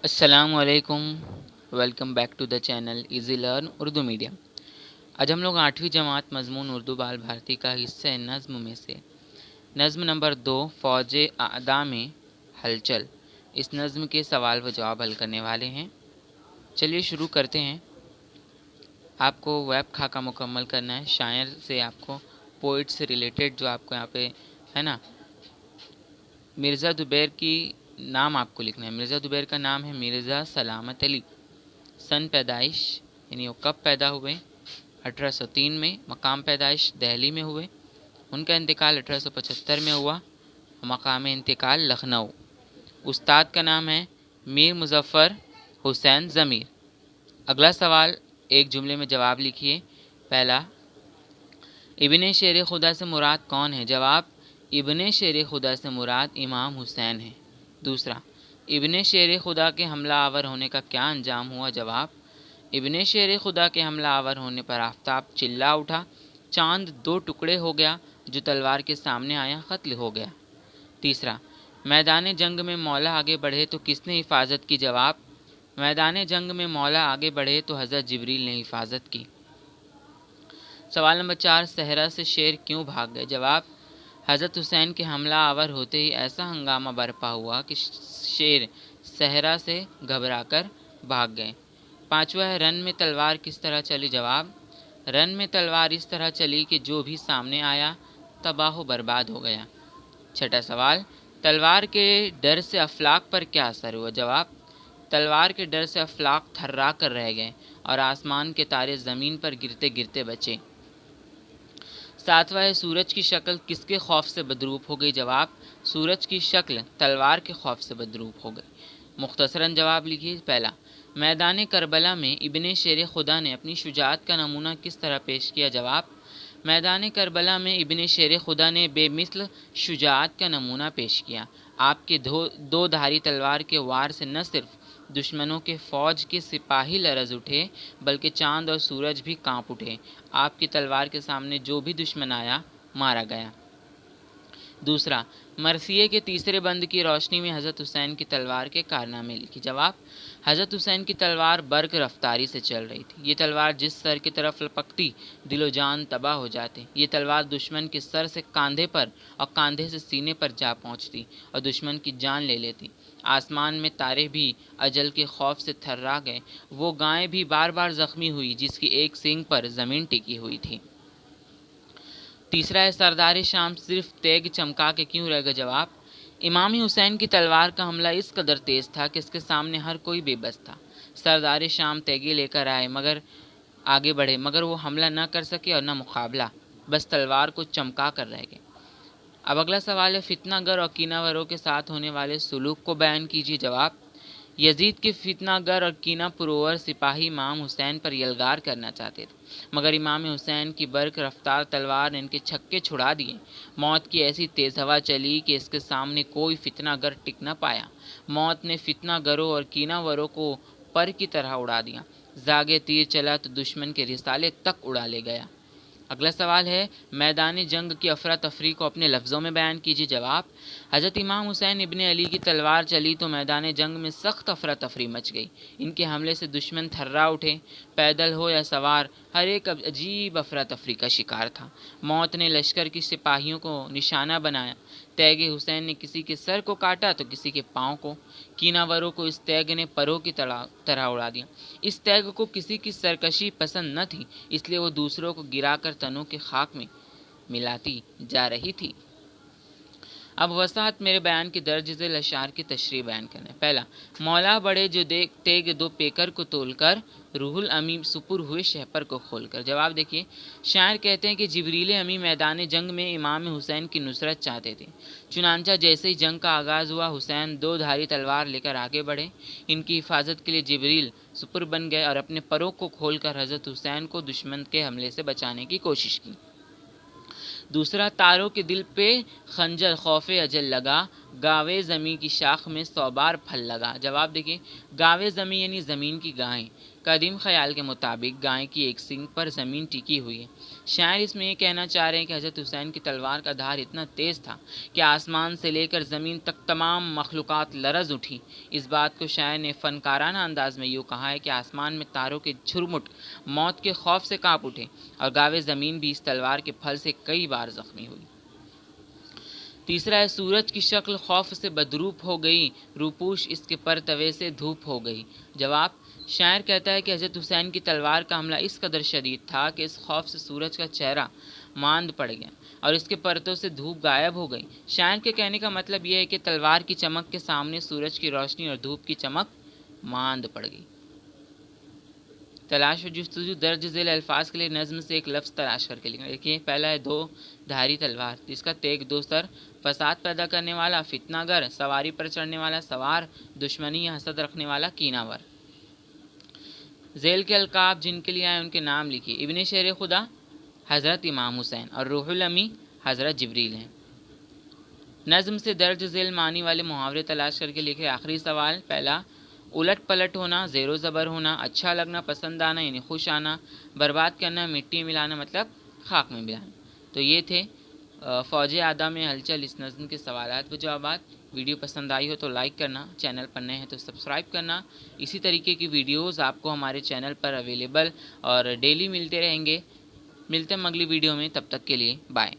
अस्सलाम वालेकुम। Welcome back to the channel easy learn Urdu medium. आज हम लोग 8वीं जमात मजमून उर्दू बाल भारती का हिस्से नज़्म में से नज़्म नंबर 2 फ़ौज आदा में हलचल, इस नज़्म के सवाल व जवाब हल करने वाले हैं। चलिए शुरू करते हैं। आपको वेब खाका मुकम्मल करना है। शायर से आपको पोइट से रिलेटेड जो आपको यहाँ पे है ना, मिर्ज़ा दुबैर की नाम आपको लिखना है। मिर्ज़ा दुबैर का नाम है मिर्ज़ा सलामत अली। सन पैदाइश यानी वो कब पैदा हुए, 1803 में। मकाम पैदाइश दिल्ली में हुए। उनका इंतकाल 1875 में हुआ। मकाम इंतकाल लखनऊ। उस्ताद का नाम है मीर मुज़फ़्फ़र हुसैन ज़मीर। अगला सवाल एक जुमले में जवाब लिखिए। पहला, इब्ने शेर खुदा से मुराद कौन है? जवाब, इब्ने शेर खुदा से मुराद इमाम हुसैन है। दूसरा, इब्ने शेर खुदा के हमला आवर होने का क्या अंजाम हुआ? जवाब, इब्ने शेर खुदा के हमला आवर होने पर आफताब चिल्ला उठा, चांद दो टुकड़े हो गया, जो तलवार के सामने आया कत्ल हो गया। तीसरा, मैदान जंग में मौला आगे बढ़े तो किसने हिफाजत की? जवाब, मैदान जंग में मौला आगे बढ़े तो हज़रत जिब्रील ने हिफाजत की। सवाल नंबर 4, सहरा से शेर क्यों भाग गए? जवाब, हज़रत हुसैन के हमला आवर होते ही ऐसा हंगामा बरपा हुआ कि शेर सहरा से घबराकर भाग गए। पांचवा है, रन में तलवार किस तरह चली? जवाब, रन में तलवार इस तरह चली कि जो भी सामने आया तबाह बर्बाद हो गया। छठा सवाल, तलवार के डर से अफलाक पर क्या असर हुआ? जवाब, तलवार के डर से अफलाक थर्रा कर रह गए और आसमान के तारे ज़मीन पर गिरते गिरते बचे। सातवां है, सूरज की शक्ल किसके खौफ से बदरूप हो गई? जवाब, सूरज की शक्ल तलवार के खौफ से बदरूप हो गई। मुख्तसरन जवाब लिखिए। पहला, मैदान करबला में इब्ने शेर खुदा ने अपनी शुजाअत का नमूना किस तरह पेश किया? जवाब, मैदान करबला में इब्ने शेर खुदा ने बेमिसल शुजाअत का नमूना पेश किया। आपके दो धारी तलवार के वार से न सिर्फ दुश्मनों के फौज के सिपाही लरज उठे, बल्कि चांद और सूरज भी कांप उठे। आपकी तलवार के सामने जो भी दुश्मन आया मारा गया। दूसरा, मरसिए के तीसरे बंद की रोशनी में हज़रत हुसैन की तलवार के कारनामे लिखी। जवाब, हज़रत हुसैन की तलवार बर्क रफ्तारी से चल रही थी। ये तलवार जिस सर की तरफ लपकती दिलो जान तबाह हो जाते। ये तलवार दुश्मन के सर से कांधे पर और कांधे से सीने पर जा पहुंचती और दुश्मन की जान ले लेती। आसमान में तारे भी अजल के खौफ से थर्रा गए। वो गाय भी बार बार जख्मी हुई जिसकी एक सींग पर ज़मीन टिकी हुई थी। तीसरा है, सरदार शाम सिर्फ तेग चमका के क्यों रह गए? जवाब, इमाम हुसैन की तलवार का हमला इस कदर तेज़ था कि इसके सामने हर कोई बेबस था। सरदार शाम तेगी लेकर आए मगर आगे बढ़े, मगर वो हमला न कर सके और न मुकाबला, बस तलवार को चमका कर रह गए। अब अगला सवाल है, फितनागर और कीनावरों के साथ होने वाले सुलूक को बयान कीजिए। जवाब, यजीद के फितनागर और कीना पुरवर सिपाही इमाम हुसैन पर यलगार करना चाहते थे, मगर इमाम हुसैन की बर्क रफ्तार तलवार ने इनके छक्के छुड़ा दिए। मौत की ऐसी तेज़ हवा चली कि इसके सामने कोई फितनागर टिक न पाया। मौत ने फितनागरों और कीनावरों को पर की तरह उड़ा दिया। जागे तीर चला तो दुश्मन के रिसाले तक उड़ा ले गया। अगला सवाल है, मैदान जंग की अफरा तफरी को अपने लफ्ज़ों में बयान कीजिए। जवाब, हज़रत इमाम हुसैन इब्ने अली की तलवार चली तो मैदान जंग में सख्त अफरा तफरी मच गई। इनके हमले से दुश्मन थर्रा उठे। पैदल हो या सवार, हर एक अजीब अफरा तफरी का शिकार था। मौत ने लश्कर की सिपाहियों को निशाना बनाया। तैग हुसैन ने किसी के सर को काटा तो किसी के पाँव को। कीनावरों को इस तैग ने परों की तरह उड़ा दिया। इस तैग को किसी की सरकशी पसंद न थी, इसलिए वो दूसरों को गिराकर तनों के खाक में मिलाती जा रही थी। अब वसाहत मेरे बयान के दर्ज झेल अशार की तशरीह बयान करना है। पहला, मौला बड़े जो तेग दो पेकर को तोलकर, रूहुल अमी सुपुर हुए शहपर को खोलकर। जवाब देखिए, शायर कहते हैं कि जिब्रील अमी मैदान जंग में इमाम हुसैन की नुसरत चाहते थे। चुनांचा जैसे ही जंग का आगाज़ हुआ, हुसैन दो धारी तलवार लेकर आगे बढ़े। इनकी हिफाजत के लिए जिब्रील सुपुर बन गए और अपने परों को खोलकर हज़रत हुसैन को दुश्मन के हमले से बचाने की कोशिश की। दूसरा, तारों के दिल पे खंजर खौफे अजल लगा, गावे ज़मीं की शाख में 100 बार फल लगा। जवाब देखिए, गावे ज़मीं यानी ज़मीन की गायें, قدیم خیال کے مطابق گائے کی ایک سینگ پر زمین ٹکی ہوئی ہے۔ شاعر اس میں یہ کہنا چاہ رہے ہیں کہ حضرت حسین کی تلوار کا دھار اتنا تیز تھا کہ آسمان سے لے کر زمین تک تمام مخلوقات لرز اٹھی۔ اس بات کو شاعر نے فنکارانہ انداز میں یوں کہا ہے کہ آسمان میں تاروں کے جھرمٹ موت کے خوف سے کانپ اٹھے اور گاوے زمین بھی اس تلوار کے پھل سے کئی بار زخمی ہوئی۔ تیسرا ہے سورج کی شکل خوف سے بدروپ ہو گئی، روپوش اس کے پرتوے سے دھوپ ہو گئی۔ جواب: شاعر کہتا ہے کہ حضرت حسین کی تلوار کا حملہ اس قدر شدید تھا کہ اس خوف سے سورج کا چہرہ ماند پڑ گیا اور اس کے پرتوں سے دھوپ غائب ہو گئی۔ شاعر کے کہنے کا مطلب یہ ہے کہ تلوار کی چمک کے سامنے سورج کی روشنی اور دھوپ کی چمک ماند پڑ گئی۔ تلاش و جستجو درج ذیل الفاظ کے لیے نظم سے ایک لفظ تلاش کر کے لکھنا۔ دیکھیے پہلا ہے دو دھاری تلوار، جس کا تیگ دو سر، فساد پیدا کرنے والا فتنہ گر، سواری پر چڑھنے والا سوار، دشمنی یا حسد رکھنے والا کینہ ور۔ ذیل کے القاب جن کے لیے آئے ان کے نام لکھیے۔ ابن شیر خدا حضرت امام حسین اور روح الامی حضرت جبریل ہیں۔ نظم سے درج ذیل معنی والے محاورے تلاش کر کے لکھے۔ آخری سوال پہلا، الٹ پلٹ ہونا، زیر و زبر ہونا، اچھا لگنا، پسند آنا یعنی خوش آنا، برباد کرنا، مٹی ملانا مطلب خاک میں ملانا۔ تو یہ تھے فوج اعداء میں ہلچل اس نظم کے سوالات و جوابات۔ ویڈیو پسند آئی ہو تو لائک کرنا، چینل پر نئے ہیں تو سبسکرائب کرنا۔ اسی طریقے کی ویڈیوز آپ کو ہمارے چینل پر اویلیبل اور ڈیلی ملتے رہیں گے۔ ملتے ہیں اگلی ویڈیو میں، تب تک کے لیے بائے۔